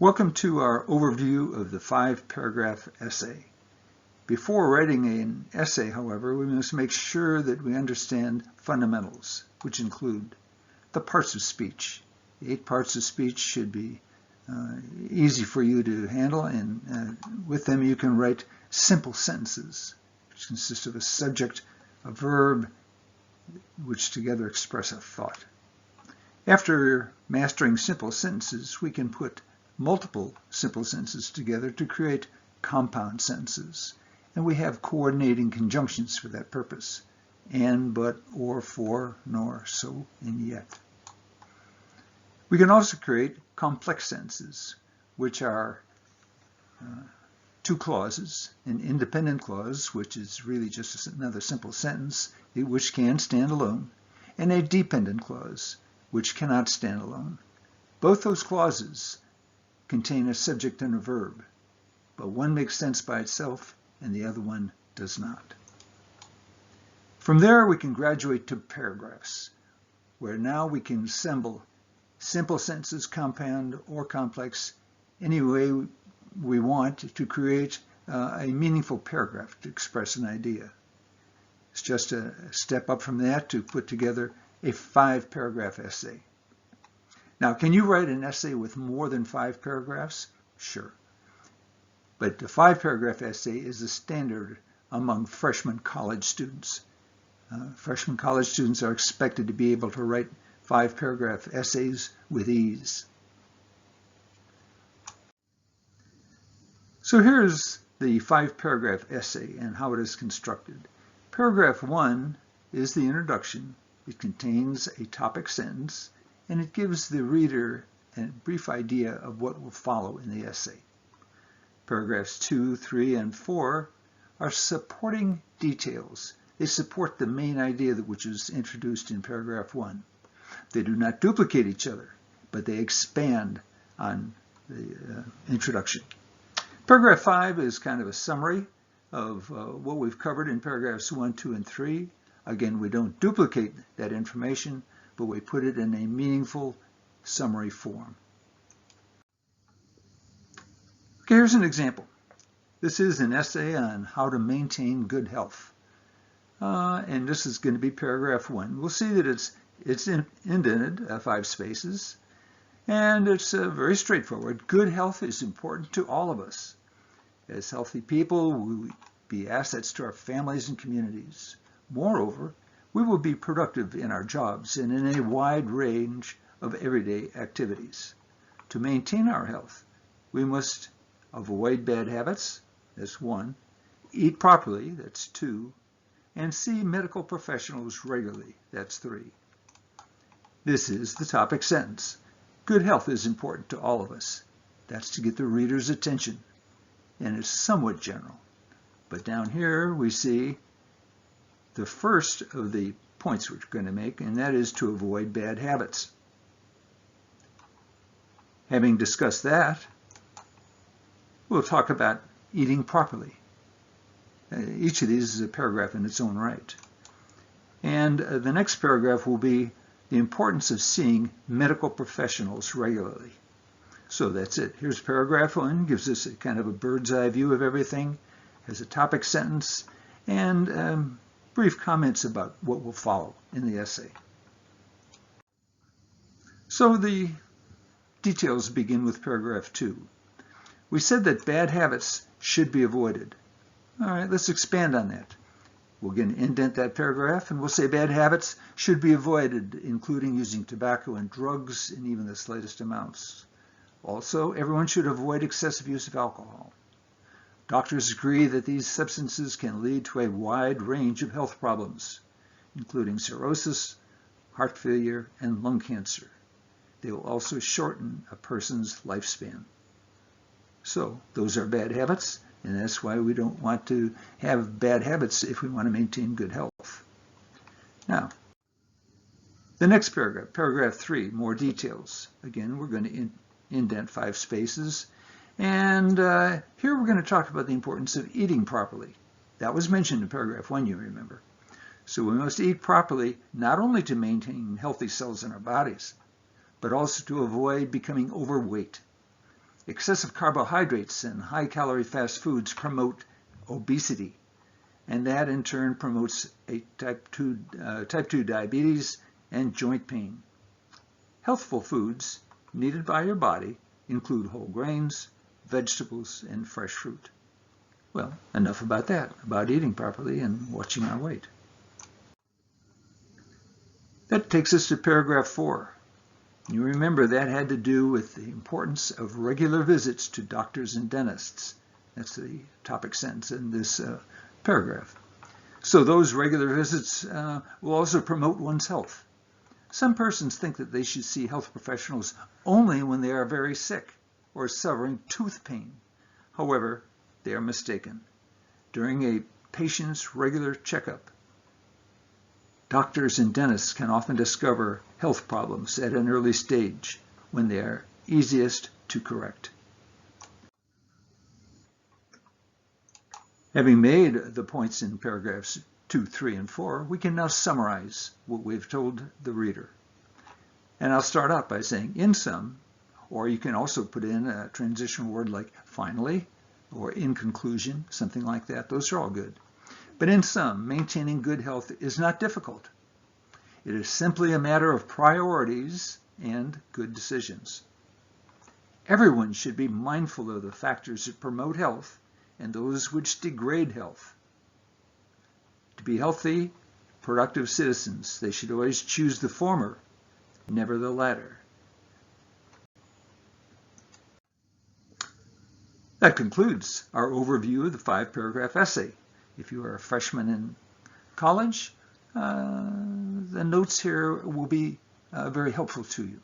Welcome to our overview of the 5-paragraph essay. Before writing an essay, however, we must make sure that we understand fundamentals, which include the parts of speech. The 8 parts of speech should be easy for you to handle, and with them you can write simple sentences, which consist of a subject, a verb, which together express a thought. After mastering simple sentences, we can put multiple simple sentences together to create compound sentences. And we have coordinating conjunctions for that purpose. And, but, or, for, nor, so, and yet. We can also create complex sentences, which are 2 clauses, an independent clause, which is really just another simple sentence, which can stand alone, and a dependent clause, which cannot stand alone. Both those clauses contain a subject and a verb, but one makes sense by itself and the other one does not. From there we can graduate to paragraphs, where now we can assemble simple sentences, compound or complex, any way we want to create a meaningful paragraph to express an idea. It's just a step up from that to put together a 5-paragraph essay. Now, can you write an essay with more than 5 paragraphs? Sure. But the 5-paragraph essay is the standard among freshman college students. Freshman college students are expected to be able to write 5-paragraph essays with ease. So here's the 5-paragraph essay and how it is constructed. Paragraph 1 is the introduction. It contains a topic sentence, and it gives the reader a brief idea of what will follow in the essay. Paragraphs 2, 3, and 4 are supporting details. They support the main idea which is introduced in paragraph 1. They do not duplicate each other, but they expand on the introduction. Paragraph 5 is kind of a summary of what we've covered in paragraphs 1, 2, and 3. Again, we don't duplicate that information, but we put it in a meaningful summary form. Okay, here's an example. This is an essay on how to maintain good health. And this is going to be paragraph 1. We'll see that it's indented 5 spaces, and it's very straightforward. Good health is important to all of us. As healthy people, we will be assets to our families and communities. Moreover, we will be productive in our jobs and in a wide range of everyday activities. To maintain our health, we must avoid bad habits, that's 1, eat properly, that's 2, and see medical professionals regularly, that's 3. This is the topic sentence. Good health is important to all of us. That's to get the reader's attention, and it's somewhat general. But down here we see the first of the points we're going to make, and that is to avoid bad habits. Having discussed that, we'll talk about eating properly. Each of these is a paragraph in its own right. And the next paragraph will be the importance of seeing medical professionals regularly. So that's it. Here's paragraph 1, gives us a kind of a bird's eye view of everything, has a topic sentence, and brief comments about what will follow in the essay. So the details begin with paragraph 2. We said that bad habits should be avoided. All right, let's expand on that. We're going to indent that paragraph, and we'll say bad habits should be avoided, including using tobacco and drugs in even the slightest amounts. Also, everyone should avoid excessive use of alcohol. Doctors agree that these substances can lead to a wide range of health problems, including cirrhosis, heart failure, and lung cancer. They will also shorten a person's lifespan. So, those are bad habits, and that's why we don't want to have bad habits if we want to maintain good health. Now, the next paragraph, paragraph 3, more details. Again, we're going to indent 5 spaces. And here we're going to talk about the importance of eating properly. That was mentioned in paragraph 1, you remember. So we must eat properly, not only to maintain healthy cells in our bodies, but also to avoid becoming overweight. Excessive carbohydrates and high-calorie fast foods promote obesity, and that in turn promotes a type 2 diabetes and joint pain. Healthful foods needed by your body include whole grains, vegetables, and fresh fruit. Well, enough about that, about eating properly and watching our weight. That takes us to paragraph 4. You remember that had to do with the importance of regular visits to doctors and dentists. That's the topic sentence in this paragraph. So those regular visits will also promote one's health. Some persons think that they should see health professionals only when they are very sick or suffering tooth pain. However, they are mistaken. During a patient's regular checkup, doctors and dentists can often discover health problems at an early stage when they are easiest to correct. Having made the points in paragraphs 2, 3, and 4, we can now summarize what we've told the reader. And I'll start out by saying, in sum, or you can also put in a transitional word like finally, or in conclusion, something like that. Those are all good. But in sum, maintaining good health is not difficult. It is simply a matter of priorities and good decisions. Everyone should be mindful of the factors that promote health and those which degrade health. To be healthy, productive citizens, they should always choose the former, never the latter. That concludes our overview of the 5-paragraph essay. If you are a freshman in college, the notes here will be very helpful to you.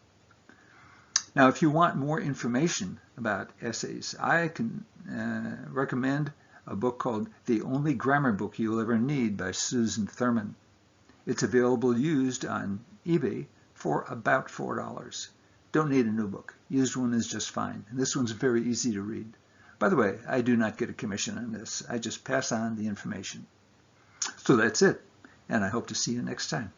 Now, if you want more information about essays, I can recommend a book called The Only Grammar Book You'll Ever Need by Susan Thurman. It's available used on eBay for about $4. Don't need a new book. Used one is just fine. And this one's very easy to read. By the way, I do not get a commission on this. I just pass on the information. So that's it, and I hope to see you next time.